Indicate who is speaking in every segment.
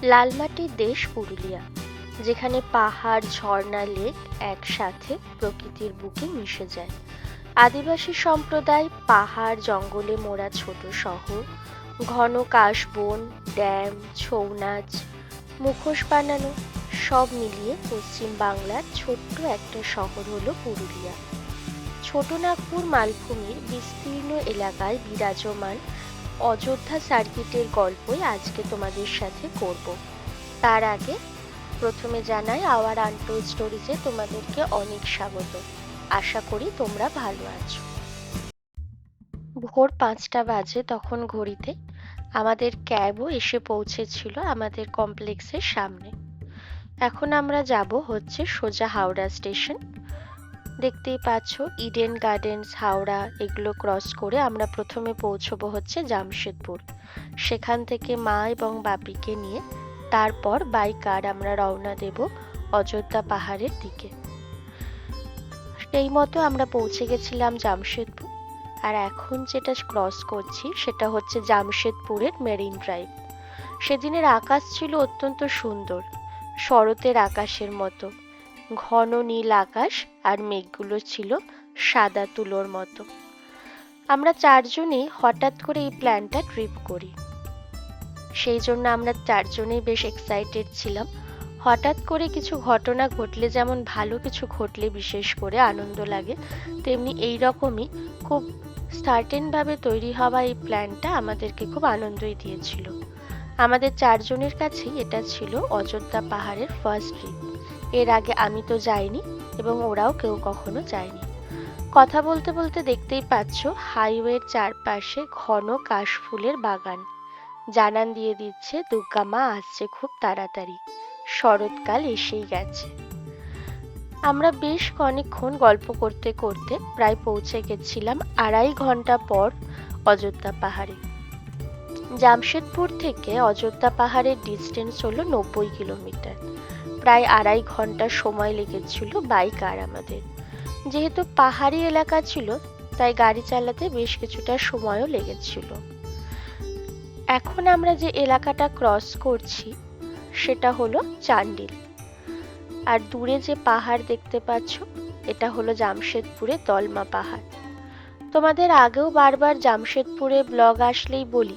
Speaker 1: লালমাটির দেশ পুরুলিয়া, যেখানে পাহাড়, ঝর্ণা, লেক একসাথে প্রকৃতির বুকে মিশে যায়। আদিবাসী সম্প্রদায়, পাহাড় জঙ্গলে মোড়া ছোট শহর, ঘন কাশবন, ড্যাম, ছৌ নাচ, মুখোশ বানানো, সব মিলিয়ে পশ্চিম বাংলার ছোট্ট একটা শহর হলো পুরুলিয়া। ছোটনাগপুর মালভূমির বিস্তীর্ণ এলাকায় বিরাজমান অযোধ্যা সার্কিটের গল্পই আজকে তোমাদের সাথে করব। তার আগে প্রথমে জানাই আওয়ার আনটোল্ড স্টোরিজে তোমাদেরকে অনেক স্বাগত। আশা করি তোমরা ভালো আছো। ভোর 5টা বাজে তখন ঘড়িতে। আমাদের ক্যাবও এসে পৌঁছেছিল আমাদের কমপ্লেক্সের সামনে। এখন আমরা যাব হচ্ছে সোজা হাওড়া স্টেশন। দেখতেই পাচ্ছ ইডেন গার্ডেন্স, হাওড়া এগুলো ক্রস করে আমরা প্রথমে পৌঁছবো হচ্ছে জামশেদপুর। সেখান থেকে মা এবং বাপিকে নিয়ে তারপর বাই কার আমরা রওনা দেব অযোধ্যা পাহাড়ের দিকে। সেই মতো আমরা পৌঁছে গেছিলাম জামশেদপুর। আর এখন যেটা ক্রস করছি সেটা হচ্ছে জামশেদপুরের মেরিন ড্রাইভ। সেদিনের আকাশ ছিল অত্যন্ত সুন্দর, শরতের আকাশের মতো। ঘন নীল আকাশ আর মেঘগুলো ছিল সাদা তুলোর মতো। আমরা চারজনেই হঠাৎ করে এই প্ল্যানটা ট্রিপ করি। সেই জন্য আমরা চারজনেই বেশ এক্সাইটেড ছিলাম। হঠাৎ করে কিছু ঘটনা ঘটলে যেমন ভালো কিছু ঘটলে বিশেষ করে আনন্দ লাগে, তেমনি এই রকমই খুব সার্টেনভাবে তৈরি হওয়া এই প্ল্যানটা আমাদেরকে খুব আনন্দই দিয়েছিল। আমাদের চারজনের কাছেই এটা ছিল অযোধ্যা পাহাড়ের ফার্স্ট ট্রিপ। এর আগে আমি তো যাইনি এবং ওরাও কেউ কখনো যায়নি। কথা বলতে বলতে দেখতেই পাচ্ছ হাইওয়ের চারপাশে ঘন কাশফুলের বাগান জানান দিয়ে দিচ্ছে দুর্গা মা আসছে খুব তাড়াতাড়ি, শরৎকাল এসেই গেছে। আমরা বেশ অনেকক্ষণ গল্প করতে করতে প্রায় পৌঁছে গেছিলাম 2.5 ঘন্টা পর অযোধ্যা পাহাড়ে। জামশেদপুর থেকে অযোধ্যা পাহাড়ের ডিস্টেন্স হলো 90 কিলোমিটার। প্রায় 2.5 ঘন্টা সময় লেগেছিল বাই কার আমাদের। যেহেতু পাহাড়ি এলাকা ছিল তাই গাড়ি চালাতে বেশ কিছুটা সময়ও লেগেছিল। এখন আমরা যে এলাকাটা ক্রস করছি সেটা হলো চান্ডিল। আর দূরে যে পাহাড় দেখতে পাচ্ছ এটা হলো জামশেদপুরের দলমা পাহাড়। তোমাদের আগেও বারবার জামশেদপুরে ব্লগ আসলেই বলি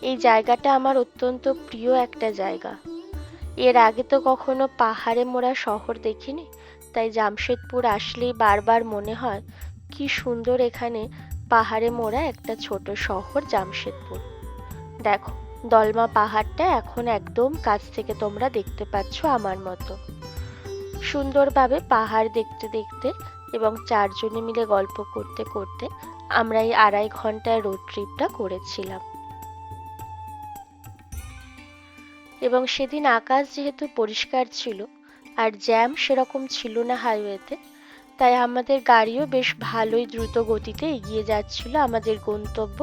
Speaker 1: এই জায়গাটা আমার অত্যন্ত প্রিয় একটা জায়গা। এর আগে তো কখনো পাহাড়ে মোড়া শহর দেখিনি, তাই জামশেদপুর আসলেই বারবার মনে হয় কি সুন্দর এখানে পাহাড়ে মোড়া একটা ছোট শহর জামশেদপুর। দেখো দলমা পাহাড়টা এখন একদম কাছ থেকে তোমরা দেখতে পাচ্ছ আমার মতো। সুন্দরভাবে পাহাড় দেখতে দেখতে এবং চারজনে মিলে গল্প করতে করতে আমরা এই 2.5 ঘন্টার রোড ট্রিপটা করেছিলাম। এবং সেদিন আকাশ যেহেতু পরিষ্কার ছিল আর জ্যাম সেরকম ছিল না হাইওয়েতে, তাই আমাদের গাড়িও বেশ ভালোই দ্রুত গতিতে এগিয়ে যাচ্ছিল আমাদের গন্তব্য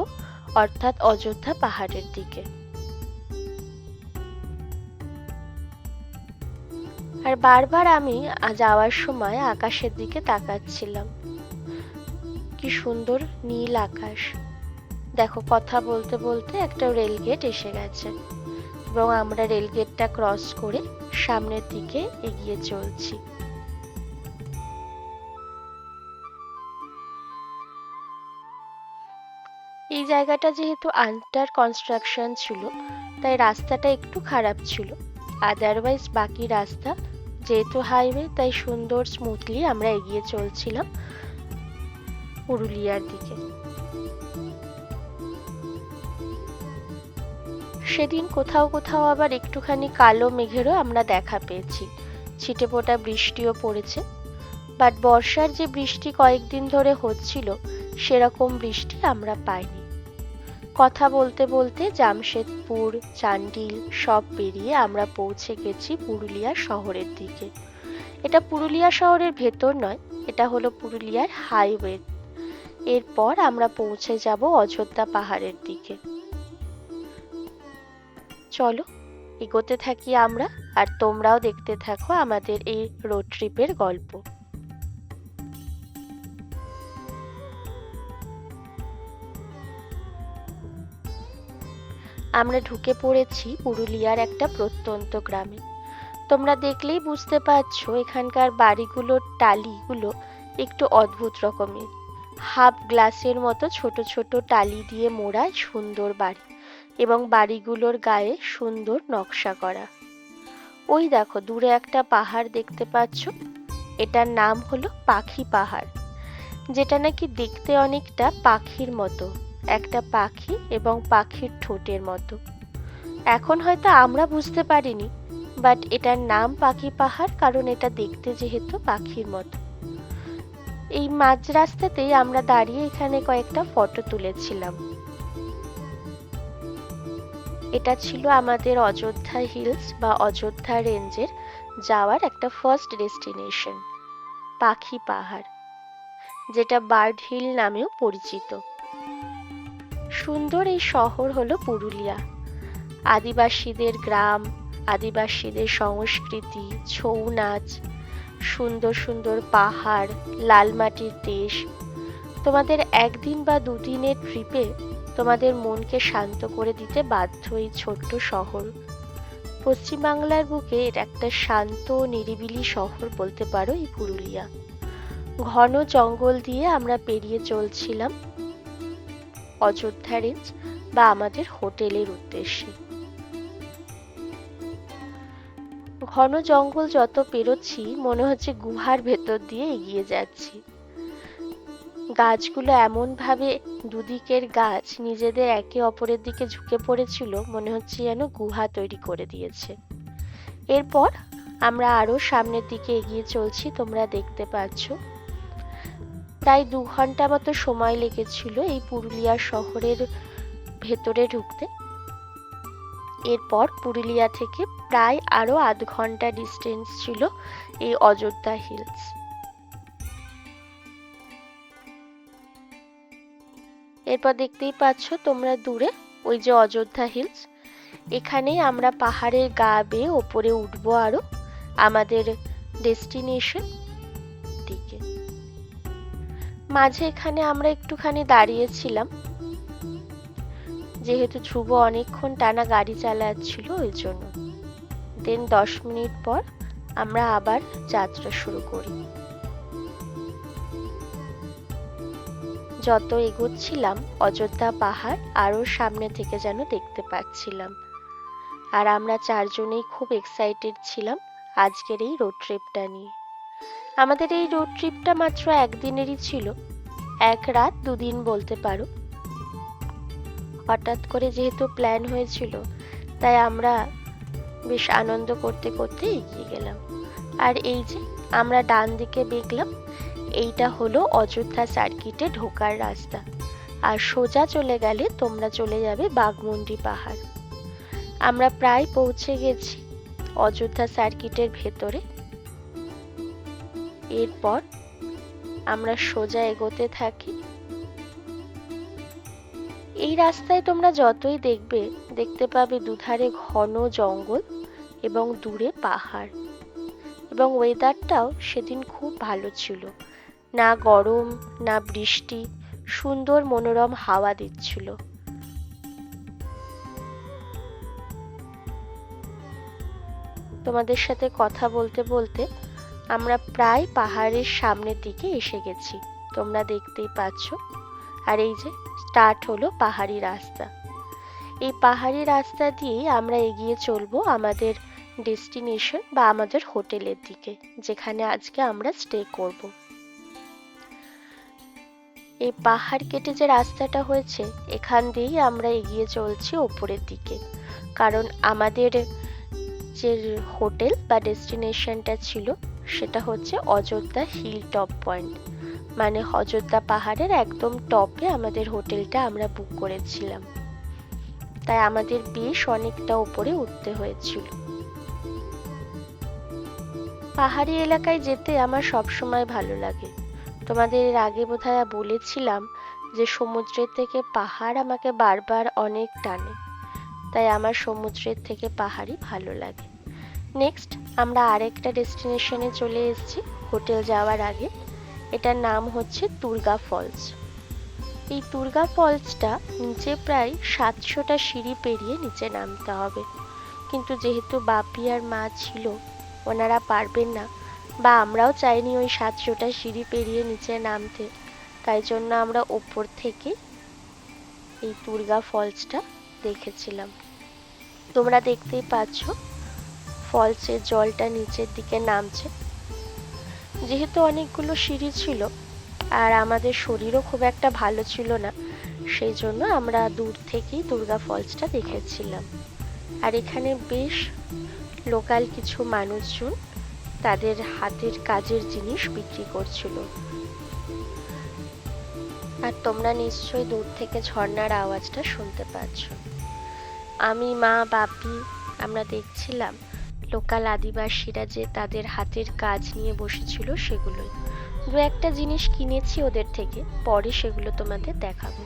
Speaker 1: অর্থাৎ অযোধ্যা পাহাড়ের দিকে। আর বারবার আমি যাওয়ার সময় আকাশের দিকে তাকাচ্ছিলাম, কি সুন্দর নীল আকাশ। দেখো কথা বলতে বলতে একটা রেলগেট এসে গেছে এবং আমরা রেলগেটটা ক্রস করে সামনের দিকে এগিয়ে চলছি। এই জায়গাটা যেহেতু আন্ডার কনস্ট্রাকশন ছিল তাই রাস্তাটা একটু খারাপ ছিল, আদারওয়াইজ বাকি রাস্তা যেহেতু হাইওয়ে তাই সুন্দর স্মুথলি আমরা এগিয়ে চলছিলাম পুরুলিয়ার দিকে। সেদিন কোথাও কোথাও আবার একটুখানি কালো মেঘেরও আমরা দেখা পেয়েছি, ছিটেফোঁটা বৃষ্টিও পড়েছে। বাট বর্ষার যে বৃষ্টি কয়েকদিন ধরে হচ্ছিল সেরকম বৃষ্টি আমরা পাইনি। কথা বলতে বলতে জামশেদপুর, চান্ডিল সব পেরিয়ে আমরা পৌঁছে গেছি পুরুলিয়া শহরের দিকে। এটা পুরুলিয়া শহরের ভেতর নয়, এটা হলো পুরুলিয়ার হাইওয়ে। এরপর আমরা পৌঁছে যাব অযোধ্যা পাহাড়ের দিকে। চলো এগোতে থাকি আমরা, আর তোমরাও দেখতে থাকো আমাদের এই রোড ট্রিপের গল্প। আমরা ঢুকে পড়েছি পুরুলিয়ার একটা প্রত্যন্ত গ্রামে। তোমরা দেখলেই বুঝতে পারছো এখানকার বাড়িগুলোর টালিগুলো একটু অদ্ভুত রকমের। হাফ গ্লাসের মতো ছোট ছোট টালি দিয়ে মোড়া সুন্দর বাড়ি, এবং বাড়িগুলোর গায়ে সুন্দর নকশা করা। ওই দেখো দূরে একটা পাহাড় দেখতে পাচ্ছ, এটার নাম হলো পাখি পাহাড়, যেটা নাকি দেখতে অনেকটা পাখির মতো, একটা পাখি এবং পাখির ঠোঁটের মতো। এখন হয়তো আমরা বুঝতে পারিনি, বাট এটার নাম পাখি পাহাড় কারণ এটা দেখতে যেহেতু পাখির মতো। এই মাঝ রাস্তাতেই আমরা দাঁড়িয়ে এখানে কয়েকটা ফটো তুলেছিলাম। এটা ছিল আমাদের অযোধ্যা হিলস বা অযোধ্যা রেঞ্জের যাওয়ার একটা ফার্স্ট ডেস্টিনেশন, পাখি পাহাড়, যেটা বার্ড হিল নামেও পরিচিত। সুন্দর এই শহর হলো পুরুলিয়া। আদিবাসীদের গ্রাম, আদিবাসীদের সংস্কৃতি, ছৌ নাচ, সুন্দর সুন্দর পাহাড়, লাল মাটির দেশ। তোমাদের একদিন বা দুদিনের ট্রিপে তোমাদের মনকে শান্ত করে দিতে বাধ্য এই ছোট্ট শহর। পশ্চিমবাংলার বুকে এর একটা শান্ত নিরিবিলি শহর বলতে পারো এই পুরুলিয়া। ঘন জঙ্গল দিয়ে আমরা পেরিয়ে চলছিলাম অযোধ্যা রেঞ্জ বা আমাদের হোটেলের উদ্দেশ্যে। ঘন জঙ্গল যত পেরোচ্ছি মনে হচ্ছে গুহার ভেতর দিয়ে এগিয়ে যাচ্ছি। গাছগুলো এমন ভাবে দুদিকের গাছ নিজেদের একে অপরের দিকে ঝুঁকে পড়েছিল, মনে হচ্ছে যেন গুহা তৈরি করে দিয়েছে। এরপর আমরা আরো সামনের দিকে এগিয়ে চলছি, তোমরা দেখতে পাচ্ছ। প্রায় 2 ঘন্টা মতো সময় লেগেছিল এই পুরুলিয়া শহরের ভেতরে ঢুকতে। এরপর পুরুলিয়া থেকে প্রায় আরো আধ ঘন্টা ডিস্টেন্স ছিল এই অযোধ্যা হিলস। এরপর দেখতেই পাচ্ছ তোমরা দূরে ওই যে অযোধ্যা হিলস, এখানেই আমরা পাহাড়ের গা বেয়ে ওপরে উঠবো আরো আমাদের ডেস্টিনেশন দিকে। মাঝে এখানে আমরা একটুখানি দাঁড়িয়েছিলাম, যেহেতু ধ্রুব অনেকক্ষণ টানা গাড়ি চালাচ্ছিল ওই জন্য। দেন 10 মিনিট পর আমরা আবার যাত্রা শুরু করি। যত এগোচ্ছিলাম অযোধ্যা পাহাড় আরো সামনে থেকে যেন দেখতে পাচ্ছিলাম। আর আমরা চারজনেই খুব এক্সাইটেড ছিলাম আজকের এই রোড ট্রিপটা নিয়ে। আমাদের এই রোড ট্রিপটা মাত্র একদিনেরই ছিল, 1 রাত 2 দিন বলতে পারো। হঠাৎ করে যেহেতু প্ল্যান হয়েছিল, তাই আমরা বেশ আনন্দ করতে করতে এগিয়ে গেলাম। আর এই যে আমরা ডান দিকে দেখলাম, এইটা হলো অযোধ্যা সার্কিটে ঢোকার রাস্তা। আর সোজা চলে গেলে তোমরা চলে যাবে বাঘমুন্ডি পাহাড়। আমরা প্রায় পৌঁছে গেছি অযোধ্যা সার্কিটের ভেতরে। এরপর আমরা সোজা এগোতে থাকি। এই রাস্তায় তোমরা যতই দেখতে পাবে দুধারে ঘন জঙ্গল এবং দূরে পাহাড়। এবং ওয়েদারটাও সেদিন খুব ভালো ছিল, না গরম না বৃষ্টি, সুন্দর মনোরম হাওয়া দিচ্ছিল। তোমাদের সাথে কথা বলতে বলতে আমরা প্রায় পাহাড়ের সামনের দিকে এসে গেছি, তোমরা দেখতেই পাচ্ছ। আর এই যে স্টার্ট হলো পাহাড়ি রাস্তা। এই পাহাড়ি রাস্তা দিয়েই আমরা এগিয়ে চলবো আমাদের ডেস্টিনেশন বা আমাদের হোটেলের দিকে, যেখানে আজকে আমরা স্টে করব। এই পাহাড় কেটে যে রাস্তাটা হয়েছে, এখান দিয়েই আমরা এগিয়ে চলছি ওপরের দিকে, কারণ আমাদের যে হোটেল বা ডেস্টিনেশনটা ছিল সেটা হচ্ছে অযোধ্যা হিল টপ পয়েন্ট, মানে অযোধ্যা পাহাড়ের একদম টপে আমাদের হোটেলটা আমরা বুক করেছিলাম। তাই আমাদের বেশ অনেকটা উপরে উঠতে হয়েছিল। পাহাড়ি এলাকায় যেতে আমার সবসময় ভালো লাগে। তোমাদের এর আগে বোধহয় বলেছিলাম যে সমুদ্রের থেকে পাহাড় আমাকে বারবার অনেক টানে, তাই আমার সমুদ্রের থেকে পাহাড়ই ভালো লাগে। নেক্সট আমরা আরেকটা ডেস্টিনেশনে চলে এসেছি হোটেল যাওয়ার আগে। এটার নাম হচ্ছে দুর্গা ফলস। এই দুর্গা ফলসটা নিচে প্রায় 700টা সিঁড়ি পেরিয়ে নিচে নামতে হবে, কিন্তু যেহেতু বাপি আর মা ছিল, ওনারা পারবেন না, বা আমরাও চাইনি ওই 700টা সিঁড়ি পেরিয়ে নিচে নামতে, তাই জন্য আমরা ওপর থেকে এই দুর্গা ফলসটা দেখেছিলাম। তোমরা দেখতেই পাচ্ছ ফলসের জলটা নিচের দিকে নামছে। যেহেতু অনেকগুলো সিঁড়ি ছিল আর আমাদের শরীরও খুব একটা ভালো ছিল না, সেই জন্য আমরা দূর থেকেই দুর্গা ফলসটা দেখেছিলাম। আর এখানে বেশ লোকাল কিছু মানুষজন তাদের হাতের কাজের জিনিস বিক্রি করছিল। আর তোমরা নিশ্চয়ই দূর থেকে ঝর্ণার আওয়াজটা শুনতে পাচ্ছ। আমি, মা, বাপি আমরা দেখছিলাম লোকাল আদিবাসীরা যে তাদের হাতের কাজ নিয়ে বসেছিল সেগুলোই। দু একটা জিনিস কিনেছি ওদের থেকে, পরে সেগুলো তোমাদের দেখাবো।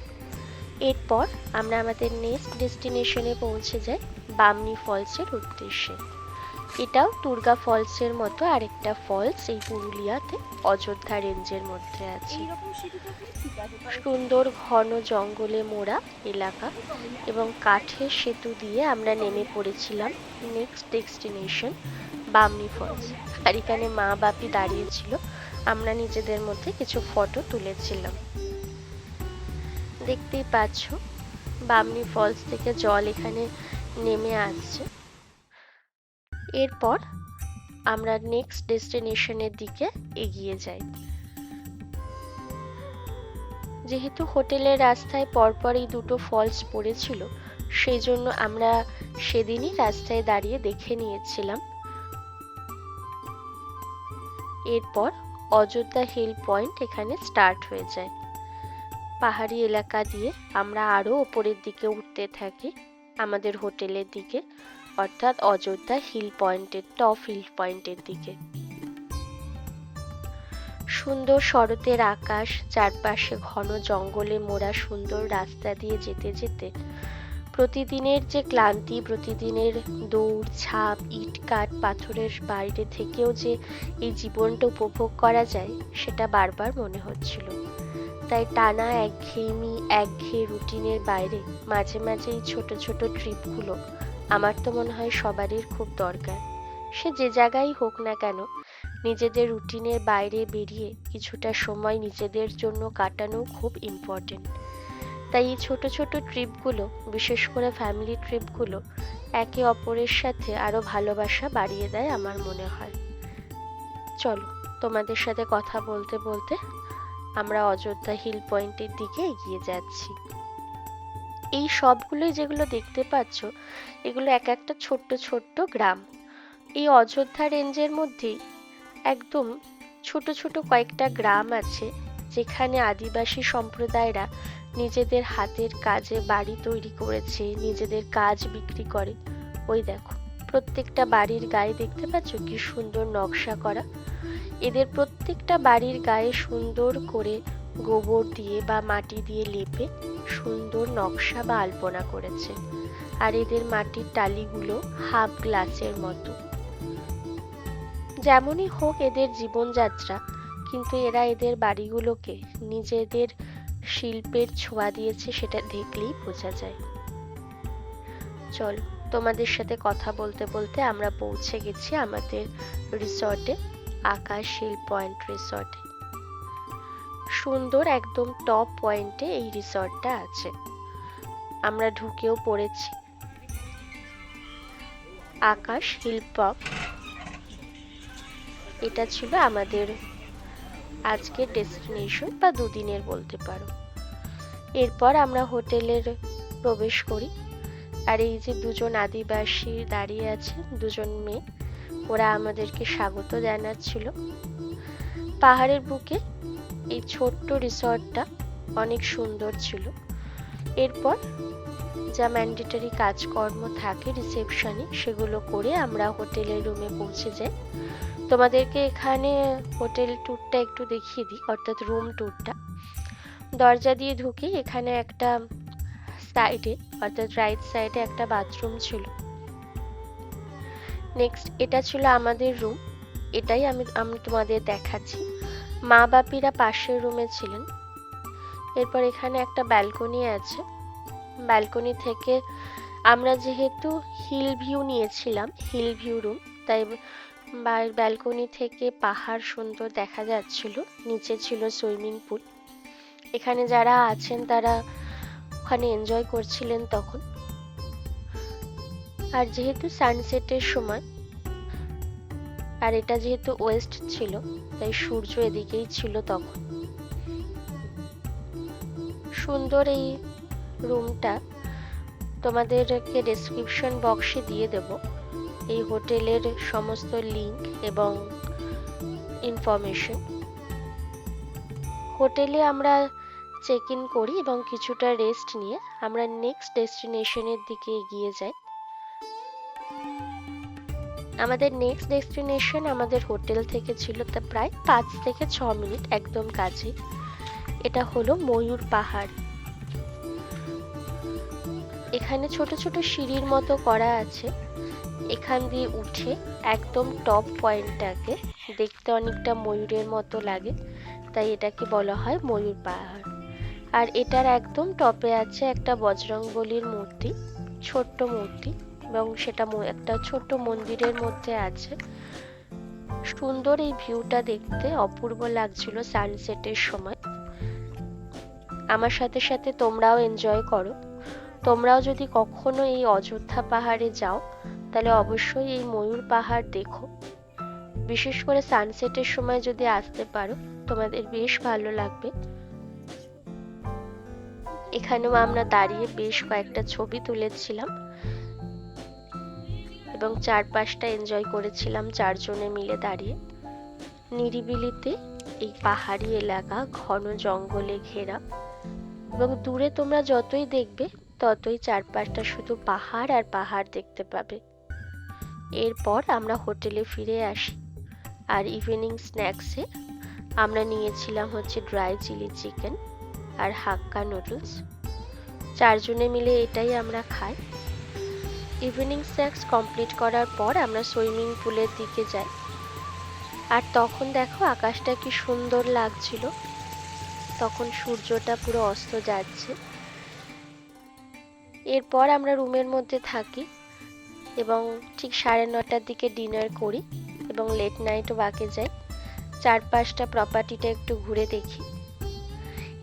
Speaker 1: এরপর আমরা আমাদের নেক্সট ডেস্টিনেশনে পৌঁছে যাই, বামনি ফলসের উদ্দেশ্যে। এটাও দুর্গা ফলসের মতো আরেকটা ফলস এই পুরুলিয়াতে অযোধ্যা রেঞ্জের মধ্যে আছে। সুন্দর ঘন জঙ্গলে মোড়া এলাকা এবং কাঠের সেতু দিয়ে আমরা নেমে পড়েছিলাম নেক্সট ডেস্টিনেশন বামনি ফলস। আর এখানে মা বাপি দাঁড়িয়েছিল, আমরা নিজেদের মধ্যে কিছু ফটো তুলেছিলাম। দেখতেই পাচ্ছ বামনি ফলস থেকে জল এখানে নেমে আসছে। এরপর আমরা নেক্সট ডেস্টিনেশনের দিকে এগিয়ে যাই। যেহেতু হোটেলের রাস্তায় পরপর এই দুটো ফলস পড়েছিল, সেই জন্য আমরা সেদিনই রাস্তায় দাঁড়িয়ে দেখে নিয়েছিলাম। এরপর অযোধ্যা হিল পয়েন্ট এখানে স্টার্ট হয়ে যায়। পাহাড়ি এলাকা দিয়ে আমরা আরো উপরের দিকে উঠতে থাকি আমাদের হোটেলের দিকে, অর্থাৎ অযোধ্যা হিল পয়েন্টের টপ হিল পয়েন্টের দিকে। সুন্দর শরতের আকাশ, চারপাশে ঘন জঙ্গলে মোড়া সুন্দর রাস্তা দিয়ে যেতে যেতে প্রতিদিনের যে ক্লান্তি, প্রতিদিনের দৌড় ঝাঁপ, ইট কাঠ পাথরের বাইরে থেকেও যে এই জীবনটা উপভোগ করা যায় সেটা বারবার মনে হচ্ছিল। তাই টানা একঘেয়ে রুটিনের বাইরে মাঝে মাঝে এই ছোট ছোট ট্রিপগুলো আমার তো মনে হয় সবারই খুব দরকার। সে যে জায়গায় হোক না কেন, নিজেদের রুটিনের বাইরে বেরিয়ে কিছুটা সময় নিজেদের জন্য কাটানো খুব ইম্পর্টেন্ট। তাই এই ছোট ছোট ট্রিপগুলো, বিশেষ করে ফ্যামিলি ট্রিপগুলো, একে অপরের সাথে আরো ভালোবাসা বাড়িয়ে দেয় আমার মনে হয়। চলো, তোমাদের সাথে কথা বলতে বলতে আমরা অযোধ্যা হিল পয়েন্টের দিকে এগিয়ে যাচ্ছি। এই সবগুলোই যেগুলো দেখতে পাচ্ছ, এগুলো এক একটা ছোট্ট ছোট্ট গ্রাম। এই অযোধ্যা রেঞ্জের মধ্যেই একদম ছোট ছোট কয়েকটা গ্রাম আছে, যেখানে আদিবাসী সম্প্রদায়রা নিজেদের হাতের কাজে বাড়ি তৈরি করেছে, নিজেদের কাজ বিক্রি করে। ওই দেখো, প্রত্যেকটা বাড়ির গায়ে দেখতে পাচ্ছ কি সুন্দর নকশা করা। এদের প্রত্যেকটা বাড়ির গায়ে সুন্দর করে গোবর দিয়ে বা মাটি দিয়ে লেপে সুন্দর নকশা বা আলপনা করেছে। আর এদের মাটির টালিগুলো হাফ গ্লাসের মতো। যেমনই হোক এদের জীবনযাত্রা, কিন্তু এরা এদের বাড়িগুলোকে নিজেদের শিল্পের ছোঁয়া দিয়েছে, সেটা দেখলেই বোঝা যায়। চল, তোমাদের সাথে কথা বলতে বলতে আমরা পৌঁছে গেছি আমাদের রিসর্টে, আকাশ হিল পয়েন্ট রিসর্টে। সুন্দর একদম টপ পয়েন্টে এই রিসর্টটা আছে। আমরা ঢুকেও পড়েছি। আকাশ হিল পপ, এটা ছিল আমাদের আজকের ডেস্টিনেশন বা দুদিনের বলতে পারো। এরপর আমরা হোটেলের প্রবেশ করি। আর এই যে দুজন আদিবাসী দাঁড়িয়ে আছে, দুজন মেয়ে, ওরা আমাদেরকে স্বাগত জানাচ্ছিল। পাহাড়ের বুকে এই ছোট্ট রিসর্টটা অনেক সুন্দর ছিল। এরপর যা ম্যান্ডেটরি কাজকর্ম থাকে রিসেপশনে, সেগুলো করে আমরা হোটেলের রুমে পৌঁছে যাই। তোমাদেরকে এখানে হোটেল ট্যুরটা একটু দেখিয়ে দিই, অর্থাৎ রুম ট্যুরটা। দরজা দিয়ে ঢুকে এখানে একটা সাইডে, অর্থাৎ রাইট সাইডে একটা বাথরুম ছিল। নেক্সট এটা ছিল আমাদের রুম, এটাই আমি তোমাদের দেখাচ্ছি। মা বাপিরা পাশের রুমে ছিলেন। এরপর এখানে একটা ব্যালকনি আছে। ব্যালকনি থেকে আমরা যেহেতু হিল ভিউ নিয়েছিলাম, হিল ভিউ রুম, তাই ব্যালকনি থেকে পাহাড় সুন্দর দেখা যাচ্ছিল, নিচে ছিল সুইমিং পুল। এখানে যারা আছেন তারা ওখানে এনজয় করছিলেন তখন। আর যেহেতু সানসেটের সময়, আর এটা যেহেতু ওয়েস্ট ছিল, তাই সূর্য এদিকেই ছিল তখন। সুন্দর এই রুমটা তোমাদেরকে ডেসক্রিপশন বক্সে দিয়ে দেব এই হোটেলের সমস্ত লিংক এবং ইনফরমেশন। হোটেলে আমরা চেক ইন করি এবং কিছুটা রেস্ট নিয়ে আমরা নেক্সট ডেস্টিনেশনের দিকে এগিয়ে যাই। আমাদের নেক্সট ডেস্টিনেশন আমাদের হোটেল থেকে ছিল তা প্রায় 5 থেকে 6 মিনিট একদম কাছে। এটা হলো ময়ূর পাহাড়। এখানে ছোট ছোট সিঁড়ির মতো করা আছে, এখান দিয়ে উঠে একদম টপ পয়েন্টটাকে দেখতে অনেকটা ময়ূরের মতো লাগে, তাই এটাকে বলা হয় ময়ূর পাহাড়। আর এটার একদম টপে আছে একটা বজরংবলীর মূর্তি, ছোট্ট মূর্তি, এবং সেটা একটা ছোট্ট মন্দিরের মধ্যে আছে। সুন্দর এই ভিউটা দেখতে অপূর্ব লাগছিল সানসেটের সময়। আমার সাথে সাথে তোমরাও এনজয় করো। তোমরাও যদি কখনো এই অযোধ্যা পাহাড়ে যাও তাহলে অবশ্যই এই ময়ূর পাহাড় দেখো। বিশেষ করে সানসেটের সময় যদি আসতে পারো তোমাদের বেশ ভালো লাগবে। এখানেও আমরা দাঁড়িয়ে বেশ কয়েকটা ছবি তুলেছিলাম এবং চারপাশটা এনজয় করেছিলাম 4 জনে মিলে দাঁড়িয়ে। নিরিবিলিতে এই পাহাড়ি এলাকা ঘন জঙ্গলে ঘেরা, এবং দূরে তোমরা যতই দেখবে ততই চারপাশটা শুধু পাহাড় আর পাহাড় দেখতে পাবে। এরপর আমরা হোটেলে ফিরে আসি, আর ইভিনিং স্ন্যাক্সে আমরা নিয়েছিলাম হচ্ছে ড্রাই চিলি চিকেন আর হাক্কা নুডলস। 4 জনে মিলে এটাই আমরা খাই। ইভিনিং স্ন্যাক্স কমপ্লিট করার পর আমরা সুইমিং পুলের দিকে যাই। আর তখন দেখো আকাশটা কি সুন্দর লাগছিল, তখন সূর্যটা পুরো অস্ত যাচ্ছে। এরপর আমরা রুমের মধ্যে থাকি এবং ঠিক 9:30টার দিকে ডিনার করি এবং লেট নাইটও বাকে যাই। চারপাশটা প্রপার্টিটা একটু ঘুরে দেখি।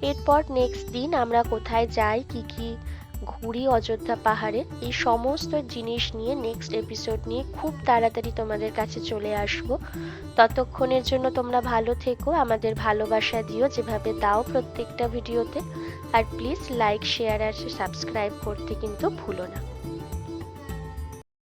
Speaker 1: এরপর নেক্সট দিন আমরা কোথায় যাই, কি ঘুরি অযোধ্যা পাহাড়ে, এই সমস্ত জিনিস নিয়ে নেক্সট এপিসোড নিয়ে খুব তাড়াতাড়ি তোমাদের কাছে চলে আসবো। ততক্ষণের জন্য তোমরা ভালো থেকো, আমাদের ভালোবাসা দিও যেভাবে দাও প্রত্যেকটা ভিডিওতে। আর প্লিজ লাইক, শেয়ার আর সাবস্ক্রাইব করতে কিন্তু ভুলো না।